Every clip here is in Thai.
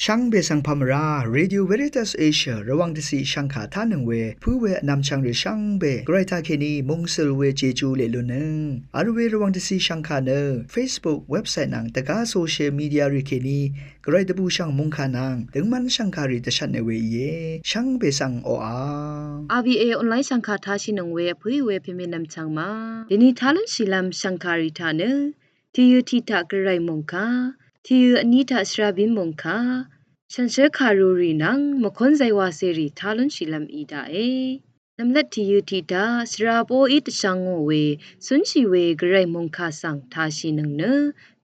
ช่างเบสังพามราเรดิโอเวริตัสเอเชียระวังที่สีช่างขาท่านึงเวผู้เวนำช่างหรือช่างเบไกรทาเคนีมงสลเวเจจูเลลุนึงอาร์เวระวังที่สีช่างขาเนอ Facebook เว็บไซต์นังตะกาโซเชียลมีเดียริเคนีไกรตะบูช่างมงขานังถึงมันช่างขาริตชันในเวเยช่างเบสังโออา RVA ออนไลน์ช่างขาท่าชินงเวผู้เวพิเมนำช่างมาเดนิทาลันชิลัมช่างขาริทาเนที่ยูทิตากระไรมงคาที่ยูอนิทาสราบินมงคาฉันเชื่อคารูรีนังมคอนไซวาเซรีทาลันชิลัมอีดาเอนำเล็ดที่ยูทิตาสราโปอิตช่างโงเวสุนชีเวกระไรมงคาสังทาชินงเน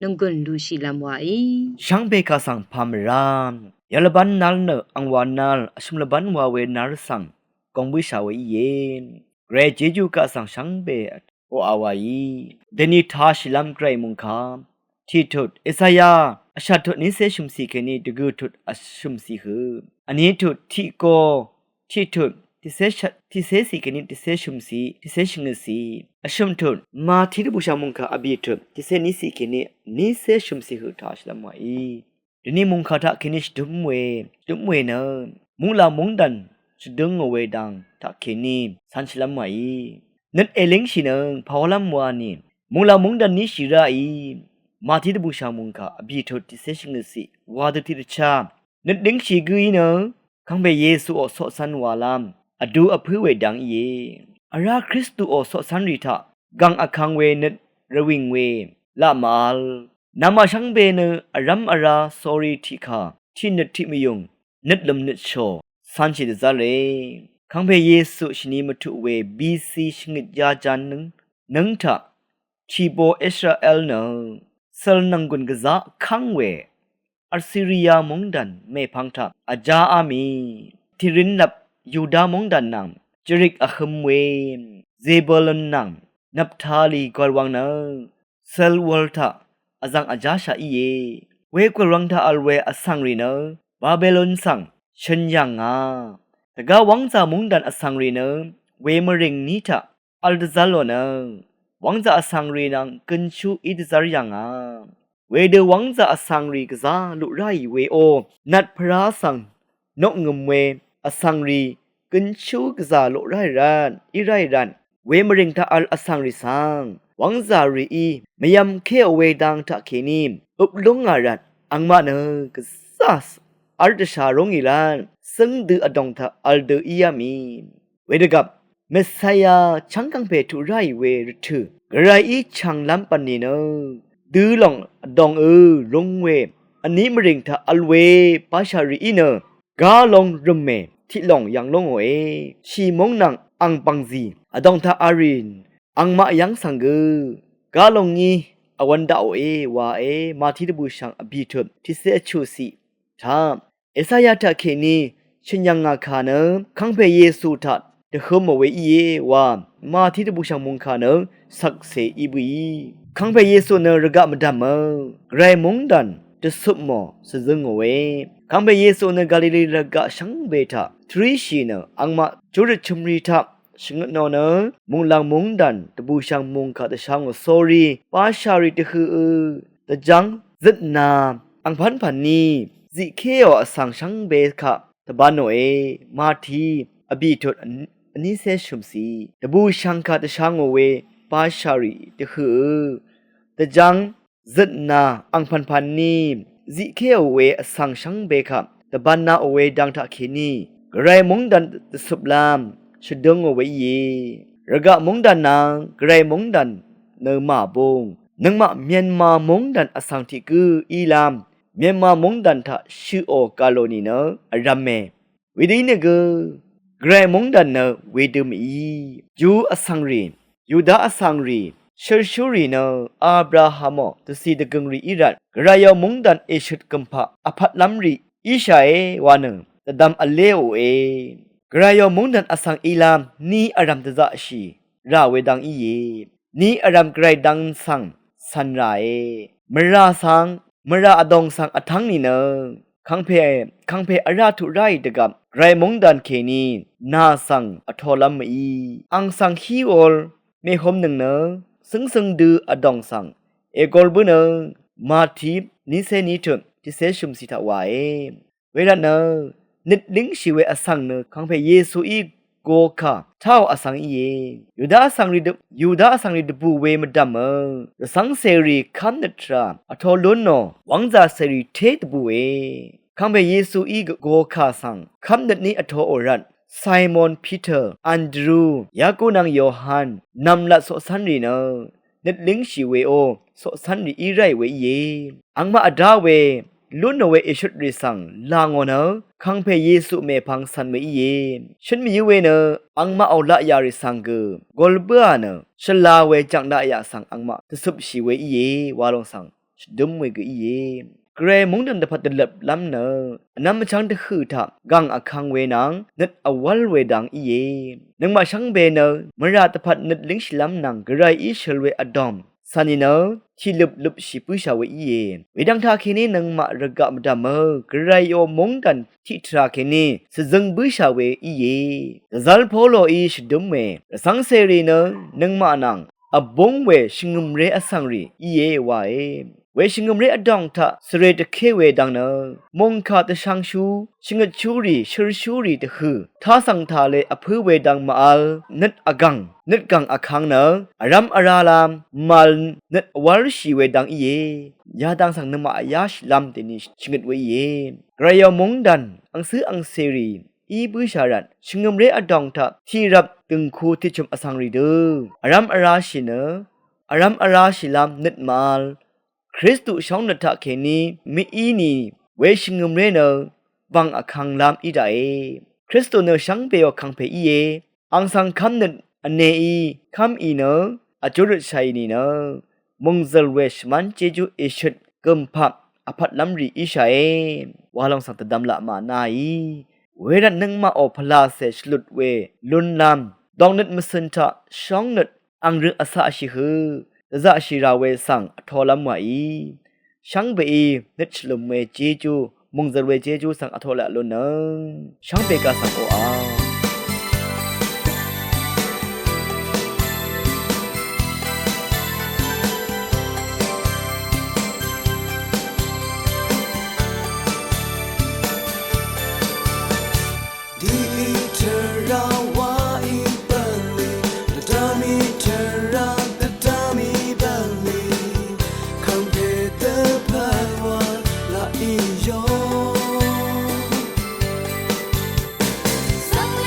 นงกุนลูชิลัมวาช่างเบกาสังพามรามยาลบันนัลเนอังวานัลสมลบันวาเวนาร์สังกงวิชาเวเยนเกรเจจูกาสังช่างเบโออาวายเดนิทาชิลัมไกรมุงคามที่ทุดอิสยาอาชาทุดนิเซชุมสีเคนีดกูทุดอชุมสีฮืออันนี้ทุดที่โกที่ทุดที่เซสีเคนีที่เซชุมสีที่เซชงสีอชุมทุดมาที่บุชามุงคาอบีทุดที่เซนิสีเคนีนิเซชุมสีฮือทาชิลัมวายเดนิมุงคาทะเคนิชดุมเวเนมุงลามุงดันชดึงเอาไว้ดังทะเคนีสันชิลัมวายนั่นเอลิงชินังพาวลัมวานีมุงลามุงดันนิชิราอีมาที่ตะบูชามุงคาอบีทดที่เซชงสีวาดที่ตะชานั่นดิ้งชีกุยเนคังเบเยซูอสอสันวาลามอดูอพือเวดังเยอาราคริสตูอสอสันริทะกังอคังเวนัดระวิงเวละมาลนามาช่างเบเนอารัมอาราสอรีทิคาที่นัดที่ไม่ยงนัดลำนัดโชสันชิดซาเลคังเบเยซูชนีมาทุเวบีซีชงดยาจันนึงทะชีโบอิสราเอลเนเซลนังกุนกะซะคังเวอาร์ซีเรียมงดันเมพังทะอาจาอามีทิรินนับยูดามงดันนังจริกอะคมเวเซเบลนนังนับทาลีกอลวังเนเซลวอลทะอาจังอาจาชาอีเยเวกวรังทะอัลเวอสังรีเนบาเบลอนสังฉันยังอาแต่กาวังจามงดันอสังรีเนเวมริงนิทะอัลดซาโลเนวังจะอสังรีนังกินชูอิดซาร์ยังอาเวเดวังจะอสังรีกซาลุไรเวโอนัดพระสังนกงมเวอสังรีกินชูกซาลุไรรันอิไรรันเวมริงทะอัลอสังรีสังวังจารีอีมยำเคอเวดังทะเคนีมอุบลงอารันอังมาเนกซาสอัลตชารงอีลานซึ่งดืออดงทะอัลเดอียามีเวเดกับเมสไซยาชังกังเพทุไรเวรถือกระไรอีชังลัมปันนีเนดือหลงดองรงเวอันนี้มริงทะอัลเวปาชารีอีเนกาลงรมเมที่หลงยังลงเอชีมงนังอังปังซีอดองทะอารินอังมายังสังเกกาลงงี้อวันดาววามาที่ตะบูชังอบีทุบที่เสชูสีทามเอสายาทะเคนีชินยังงาคาเนคังเพเยซูทัดเดขมเวอีวามาที่ตะบูชังมุงคาเนสักเซอีบีคังเพเยซูเนรกะมะดัมไกรมงดันเดสุมอสซึงเวคังเพเยซูเนกาลิลีรกะชังเบทาทรีชีเนอังมาจุรชุมรีทับชงนอนมุงลังมุงดันตะบูชังมุงคาตะช่างโซรีปาชาริตะคือตะจังซึดนาอังพันพันนีจิเคออสังชังเบคะตะบานโนมาทีอบีทดอันนี้เซชุมสีตะบูชังคาตะช่างเวปาชาริตะคือตะจังซึดนาอังพันพันนีจิเคอเวอสังชังเบคะตะบานนาเวดังทะเคนีกระไรมุงดันตะสุบลามชดงเอาไว้เยระกะมงดันนางไกรมงดันเนมาบงนังมาเมียนมามงดันอสังทิกืออีลามเมียนมามงดันทะชื่อโอกาโลนีเนอรัมเมวิดีเนกไกรมงดันเนเวดุมอียูอสังรียูดาอสังรีเชอร์ชูรีเนอับราฮัมตสีดกงรีอิรัตกรายมงดันเอชุดกัมพะอภัตลัมรีอิชาเอวานตะดัมอเลโอกรายมุงดันอสังอีลามนีอารัมตะซะชีราเวดังอีเยนีอารัมไกรดังสังสันไรมราสังมราอดองสังอทังนีเนคังเพอาราทุไรดะกับไกรมุงดันเคนีนาสังอทอลัมอีอังสังฮีโอลเมหอมหนึ่งเนซึ่งดืออดองสังเอกอลบุเนมาทีนิเซนีถึงที่เซชุมสิทาวา เวลาเนนิดลิงชีเวอสังเนคังเพเยซูอีโกคาเท่าอสังอีเยยูดาอสังริดบูเวมดัมเมอสังเสรีคัมเนตราอทอลุนโนวังจาเสรีเทตบูเวคังเพเยซูอีโกคาสังคัมเนตนี้อทอโอรันไซมอนปีเตอร์อันดรูยากูนังโยฮันนำละโซซันรีเนนิดลิงชีเวโอโซซันรีอีไรเวเยอังมาอดาเวลุนเวอิชุดริสังลางอนคังเพเยซูเมพังสันเมอีเยฉันมีเวเนอังมาเอาละยาริสังเกกอลเบอเนฉลาเวจังดายาสังอังมาตสุบชีเวอีเยวาลงสังดุมเวกอีเยเกรมงดันตะพัดลับลำเนอนำมาชังตะคือทักกังอคังเวนังนัดอวัลเวดังอีเยนังมาชังเบเนมราตะพัดนัดลิงชลำนังกระไรอีเชลเวอดอมสันนิเนที่ลุบชิปุชาวเอีเยเวดังทาเคนีนังมาระกะมดามกระไรโอมงดันที่ทราเคนีสจึงบุชาวอีเยซัลโพโลอีชดุมเมสังเสรีเนนังมานังอบงเวชิงุมเรอสังรีอีเยวาเวชิงุมเรอดองทะสเรตเคเวดังเนมงคาตะชังชูชิงชูรีชรชูรีตะคือท้าสังทาเลอพือเวดังมาอัลนัดอกังนัดกังอคังเนอรัมอาราลามมัลนัดวาลชีเวดังอีเยยาดังสังนมาอยาชลัมเตนิชิงดเวเยกระยมงดันอังซื้ออังเซรีอีบุชารันชิงมเรอดองทะที่รับตึงคูที่ชมอสังรีเดอารัมอาราชิเนอารัมอาราชิลามนัดมาลคริสตุช่องนัทเคนีมีอีนีเวชิงมเรเนวังอคังลามอีไดคริสตุเนช่างเปยคังเพอีเยอังสังคัมนัดอเนอีคัมอีเนอจุรชัยนีเนมงซลเวชมันเจจูเอชดกัมพับอภัดลัมรีอิชัยวาลองสังตดำละมานาอีเวรันนึงมาอพลาเสชลุดเวลุนลำดองนัดมสันทะช่องนัดอังรึอาสาชิฮือจะชิราเวสังทอลำมาอีช่างเบอีนัดฉลุมเวเจจูมงซลเวเจจูสังอทอละลุนนึงช่างเบกาสังโออาSang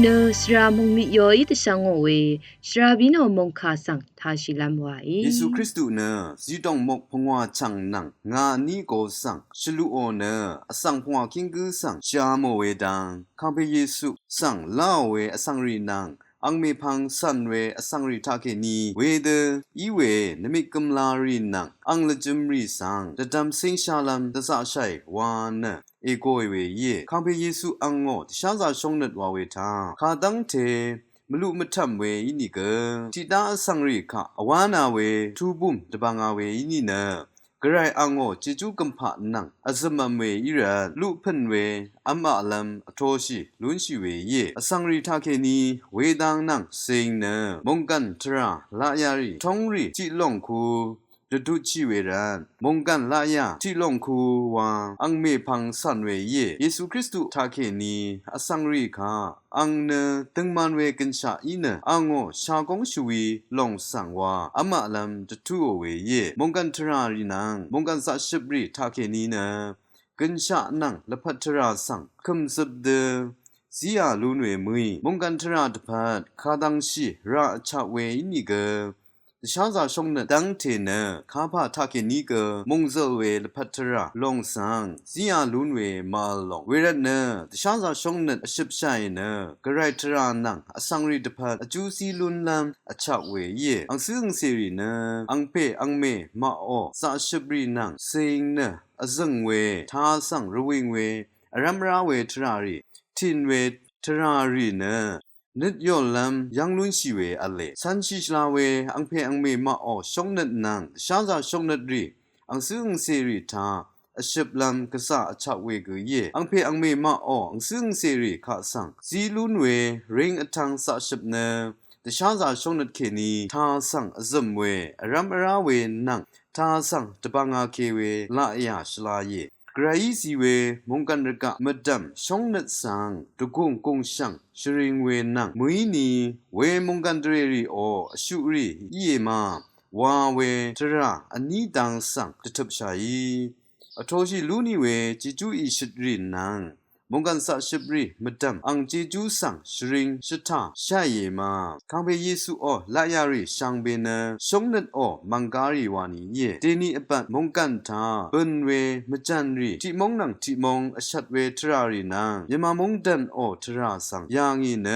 เนสรามุงมิยออีตะชังโอเวสราบิโนมงคาสังทาชิลัมวาอี ယေရှုခရစ်တုနဇီတောင်မုတ်ဖငွာချန်နံငါနီကိုဆန်ရှလူအိုနအဆန်ဖငွာကင်ကူဆန်ရှာမောဝေဒံခံပေယေရှုဆန်လာဝေအဆန်ရီနံအင်မေဖန်ဆန်ဝေအဆန်ရီတာကေနီဝေဒဤဝေနမိကမ်လာရီနံအင်လဂျမ်ရီဆန်ဒဒမ်စင်ရှာလမ်ဒဆာရှိုင်ဝါနเอโกเวเยคัมเพเยซูอังโงตชาซาชงนัดวาเวทาคาตังเทมลุมทัมเวอินิเกทิตาสังริคะอวานาเวทูบุมตะบังอาเวอินินะกระไรอังโงจิจูกัมพะนังอซมมเวอิระลุพันเวอัมอะลัมอโทชิลุนชิเวเยอสังริทาเคนีเวดังนังเซิงเนมงกันทราลายาริทงริจิลงคูดดุชิเวรันมงกันลายาที่ลงคูวาอังเมพังสันเวเยเยซูคริสต์ทาเคนีอสังริคาอังเนตึงมันเวกันชาอีเนอังโอชากงชวีลงสังวาอมะลัมดตุโอเวเยมงกันทรารีนังมงกันสัชิบริทาเคนีเนกันชานังละพัทราสังคัมซับเดစီယာလူနွေမွေမုန်ကန်ထရာတပတ်ခါတန်းရှိရာချဝေနီကရှာဇာရှုံနတန်းထေနခါဖထကေနီကမုံဇဝေလဖထရာလုံဆန်စီယာလူနွေမာလောဝေရနရှာဇာရှုံနအရှိပဆိုင်နဂရိုက်ထရာနန်အဆန်ရီတပတ်အကျူစီလွန်လမ်အချဝေယေအန်စင်းစီရီနအန်ပေအန်မေမာအောစာရှိပရီနန်စိန်နအဇငွေသာဆန်ရဝင်းဝေအရမရာဝေထရာရီtin we terari na nit yo lam yang lun si we ale san chi shla we ang phe ang me ma o shong nat nang sha za shong nat ri ang sung se ri tha a ship lam ka sa a cha we gu ye ang phe ang me ma o ang sung se ri kha sang zi lun we ring atang sa ship na the sha za shong nat ke ni tha sang azam we aram ara we nang tha sang tabanga ke we la ya shla yeกระยิสีเวมงกันรกะมดำชงนัดสังตุกงกงชังชริงเวนังมุยนีเวมงกันเรรีโอชุรีเยมาวาเวทระอันนี้ดังสังจะทับชัยอโทชิลูนีเวจิจูอิชิรินังมงกันสัชิบรีมดำอังจิจูสังชริงชิตาชายเยมาคังเปเยซูโอลายาริชังเบนะชงนัดโอมังการีวานีเยเตนีอปัดมงกันทาเปินเวมจันรีที่มงนังที่มงอชัดเวทรารีนังยมามงดันโอทราสังยางอีเน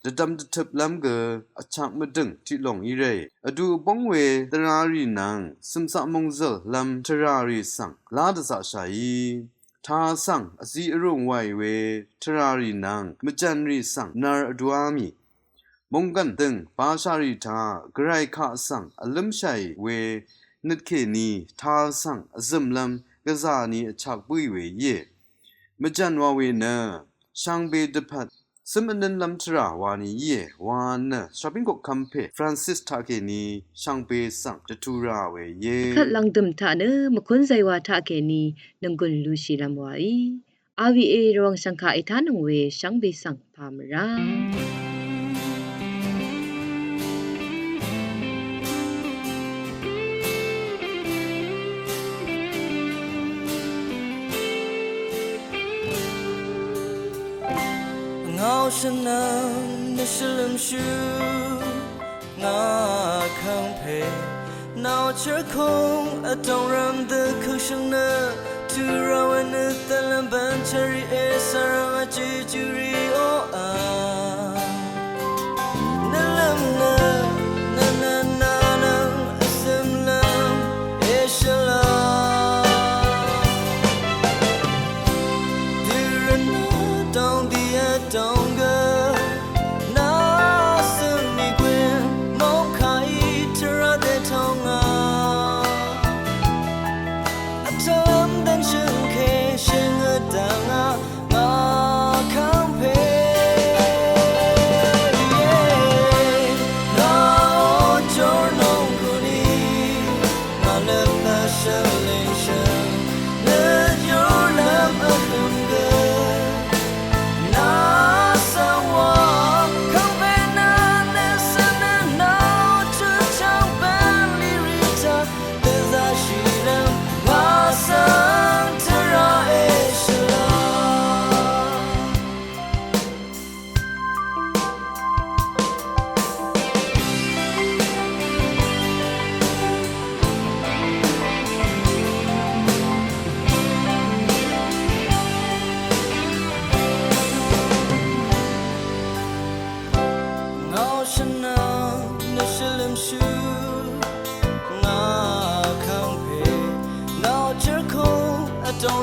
จะดำจะทับลำเกออชักมดึงที่ลงอีเรอดูบงเวทรารีนังซึมสะมงเซลลำทรารีสังลาดสะชัยทาสังอสีอรุ่งไวเวทรารีนังมจันรีสังนาร์ดวามีมงกันตึงปาชาริทากรายขาสังอลัมชัยเวนึกเคนีทาสังอซึมลำกะซานีอชักปุยเวเยมจันวาเวเนช่างเบดพัดสมนันลำทราวานีเยวานชอปปิ้งกคัมเพฟรานซิสทาเกนีช่างเบสังจะทูราเวเยคัดลังดมทาเนมคุนไซวาทาเกนีนังกุนลูชิลัมวาอีอาวีเอรวังสังคาอิทานังเวช่างเบสังพามราngao shen nang ne shlem shu nga khang phe nao che kong a dong ram de khu sheng ne tu ra wen ne talam ban cherry e sarang a ji ju ri o a na na shilim shu nga khang phe now cher ko adong